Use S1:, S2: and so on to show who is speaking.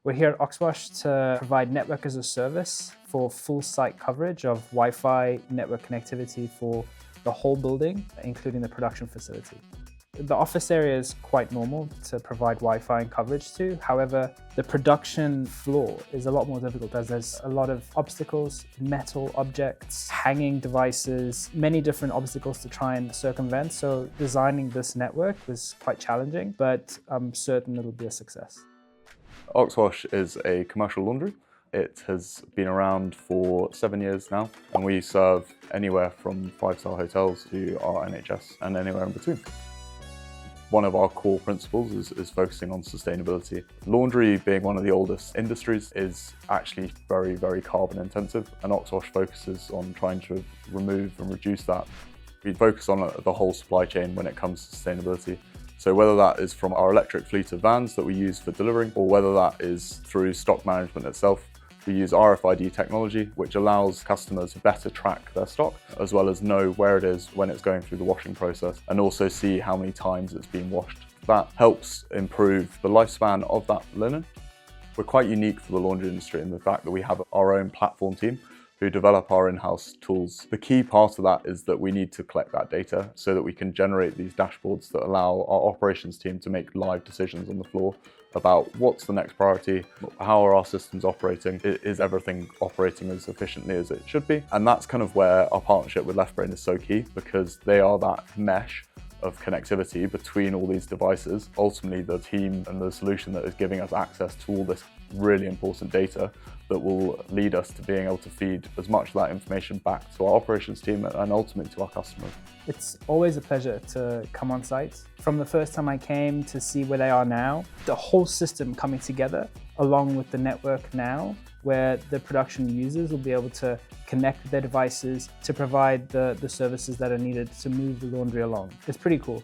S1: We're here at Oxwash to provide network as a service for full site coverage of Wi-Fi network connectivity for the whole building, including the production facility. The office area is quite normal to provide Wi-Fi and coverage to. However, the production floor is a lot more difficult as there's a lot of obstacles, metal objects, hanging devices, many different obstacles to try and circumvent. So designing this network was quite challenging, but I'm certain it'll be a success.
S2: Oxwash is a commercial laundry. It has been around for 7 years now, and we serve anywhere from 5-star hotels to our NHS and anywhere in between. One of our core principles is focusing on sustainability. Laundry, being one of the oldest industries, is actually very, very carbon intensive, and Oxwash focuses on trying to remove and reduce that. We focus on the whole supply chain when it comes to sustainability. So whether that is from our electric fleet of vans that we use for delivering, or whether that is through stock management itself, we use RFID technology, which allows customers to better track their stock, as well as know where it is when it's going through the washing process, and also see how many times it's been washed. That helps improve the lifespan of that linen. We're quite unique for the laundry industry in the fact that we have our own platform team who develop our in-house tools. The key part of that is that we need to collect that data so that we can generate these dashboards that allow our operations team to make live decisions on the floor about what's the next priority, how are our systems operating, is everything operating as efficiently as it should be? And that's kind of where our partnership with LeftBrain is so key, because they are that mesh of connectivity between all these devices. Ultimately, the team and the solution that is giving us access to all this really important data that will lead us to being able to feed as much of that information back to our operations team and ultimately to our customers.
S1: It's always a pleasure to come on site. From the first time I came to see where they are now, the whole system coming together along with the network now, where the production users will be able to connect with their devices to provide the services that are needed to move the laundry along. It's pretty cool.